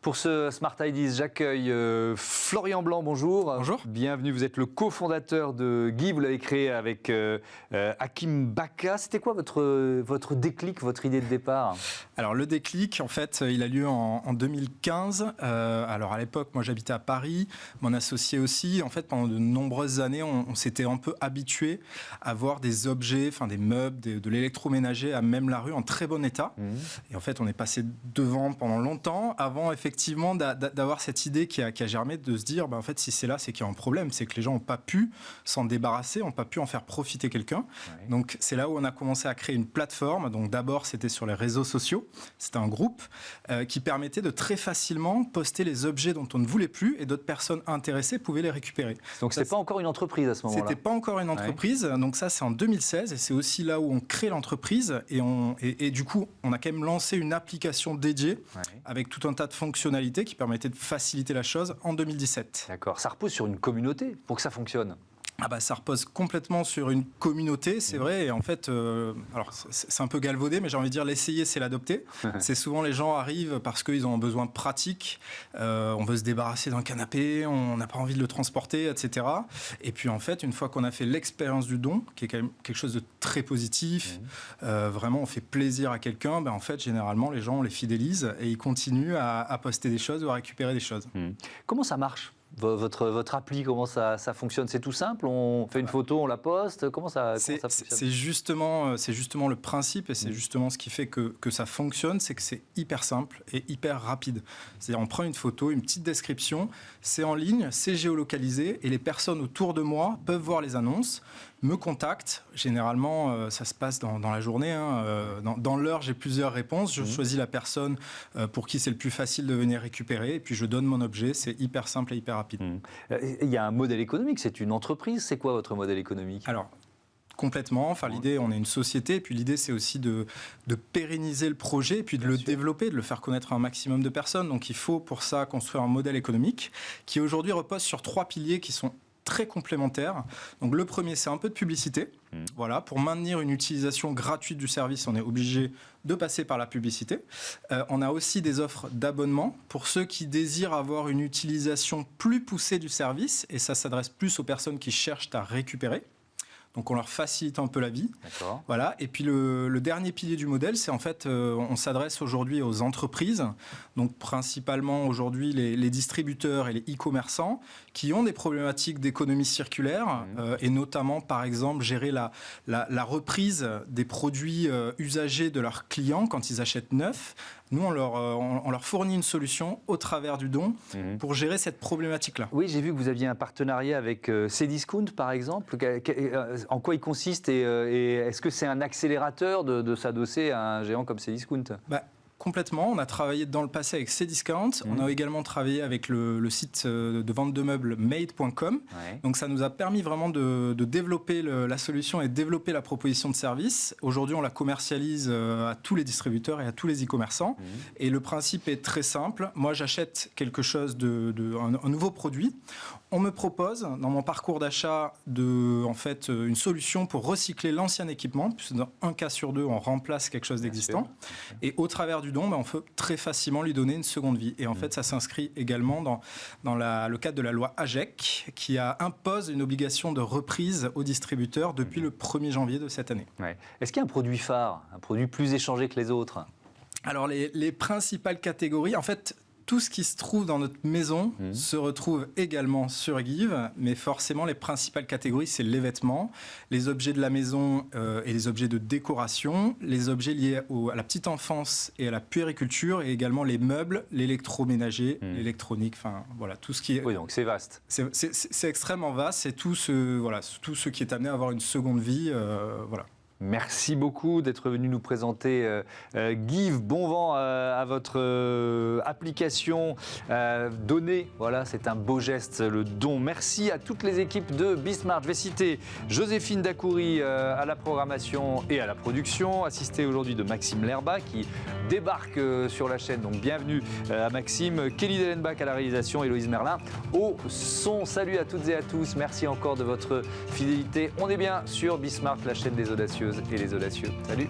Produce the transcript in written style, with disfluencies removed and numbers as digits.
Pour ce Smart Ideas, j'accueille Florian Blanc, bonjour. Bonjour. Bienvenue, vous êtes le cofondateur de Give, vous l'avez créé avec Hakim Baka. C'était quoi votre déclic, votre idée de départ? Alors le déclic, en fait, il a lieu en 2015. Alors à l'époque, moi j'habitais à Paris, mon associé aussi. En fait, pendant de nombreuses années, on s'était un peu habitué à voir des objets, enfin des meubles, de l'électroménager à même la rue en très bon état. Et en fait, on est passé devant pendant longtemps, avant effectivement d'avoir cette idée qui a germé, de se dire, en fait, si c'est là, c'est qu'il y a un problème, c'est que les gens n'ont pas pu s'en débarrasser, n'ont pas pu en faire profiter quelqu'un. Ouais. Donc c'est là où on a commencé à créer une plateforme. Donc d'abord, c'était sur les réseaux sociaux. C'était un groupe qui permettait de très facilement poster les objets dont on ne voulait plus et d'autres personnes intéressées pouvaient les récupérer. Donc c'était pas encore une entreprise à ce moment-là? C'était pas encore une entreprise. Ouais. Donc ça, c'est en 2016 et c'est aussi là où on crée l'entreprise et du coup, on a quand même lancé une application dédiée avec tout un tas de fonctionnalités qui permettaient de faciliter la chose en 2017. D'accord. Ça repose sur une communauté pour que ça fonctionne? Ça repose complètement sur une communauté, c'est vrai. Et en fait, alors c'est un peu galvaudé, mais j'ai envie de dire l'essayer, c'est l'adopter. C'est souvent les gens arrivent parce qu'ils ont un besoin pratique. On veut se débarrasser d'un canapé, on n'a pas envie de le transporter, etc. Et puis en fait, une fois qu'on a fait l'expérience du don, qui est quand même quelque chose de très positif, vraiment on fait plaisir à quelqu'un, en fait généralement les gens on les fidélise et ils continuent à poster des choses ou à récupérer des choses. Comment ça marche? Votre appli, comment ça fonctionne? C'est tout simple? On fait une photo, on la poste? Comment ça fonctionne? C'est justement le principe et c'est justement ce qui fait que ça fonctionne, c'est que c'est hyper simple et hyper rapide. C'est-à-dire on prend une photo, une petite description, c'est en ligne, c'est géolocalisé et les personnes autour de moi peuvent voir les annonces, me contactent. Généralement, ça se passe dans la journée. Dans l'heure, j'ai plusieurs réponses. Je choisis la personne pour qui c'est le plus facile de venir récupérer et puis je donne mon objet. C'est hyper simple et hyper rapide. Il y a un modèle économique, c'est une entreprise. C'est quoi votre modèle économique? Alors, complètement. Enfin, l'idée, on est une société, et puis l'idée, c'est aussi de pérenniser le projet, et puis de le développer, de le faire connaître à un maximum de personnes. Donc, il faut pour ça construire un modèle économique qui aujourd'hui repose sur 3 piliers qui sont très complémentaires. Donc le premier, c'est un peu de publicité. Voilà, pour maintenir une utilisation gratuite du service, on est obligé de passer par la publicité. On a aussi des offres d'abonnement pour ceux qui désirent avoir une utilisation plus poussée du service, et ça s'adresse plus aux personnes qui cherchent à récupérer. Donc on leur facilite un peu la vie. Voilà. Et puis le dernier pilier du modèle, c'est en fait, on s'adresse aujourd'hui aux entreprises, donc principalement aujourd'hui les distributeurs et les e-commerçants qui ont des problématiques d'économie circulaire et notamment par exemple gérer la reprise des produits usagés de leurs clients quand ils achètent neuf. Nous, on leur fournit une solution au travers du don pour gérer cette problématique-là. Oui, j'ai vu que vous aviez un partenariat avec Cdiscount, par exemple. En quoi il consiste et est-ce que c'est un accélérateur de s'adosser à un géant comme Cdiscount? Complètement. On a travaillé dans le passé avec Cdiscount. On a également travaillé avec le site de vente de meubles made.com. Donc ça nous a permis vraiment de développer la solution et de développer la proposition de service. Aujourd'hui, on la commercialise à tous les distributeurs et à tous les e-commerçants. Et le principe est très simple. Moi, j'achète quelque chose, un nouveau produit. On me propose, dans mon parcours d'achat, en fait, une solution pour recycler l'ancien équipement. Puisque dans un cas sur deux, on remplace quelque chose d'existant. Et au travers du don, on peut très facilement lui donner une seconde vie. Et en fait, ça s'inscrit également dans le cadre de la loi AGEC, qui impose une obligation de reprise aux distributeurs depuis le 1er janvier de cette année. Est-ce qu'il y a un produit phare, un produit plus échangé que les autres? Alors, les principales catégories, en fait, tout ce qui se trouve dans notre maison se retrouve également sur Give, mais forcément les principales catégories, c'est les vêtements, les objets de la maison et les objets de décoration, les objets liés à la petite enfance et à la puériculture, et également les meubles, l'électroménager, l'électronique, enfin voilà, tout ce qui est... Oui, donc c'est vaste. C'est extrêmement vaste, c'est tout ce qui est amené à avoir une seconde vie, voilà. Merci beaucoup d'être venu nous présenter Give. Bon vent à votre application. Donnez, voilà, c'est un beau geste, le don. Merci à toutes les équipes de Bismart. Je vais citer Joséphine Dacoury à la programmation et à la production, assistée aujourd'hui de Maxime Lerba qui débarque sur la chaîne. Donc bienvenue à Maxime. Kelly Dellenbach à la réalisation, Héloïse Merlin au son. Salut à toutes et à tous. Merci encore de votre fidélité. On est bien sur Bismart, la chaîne des audacieux et les audacieux. Salut!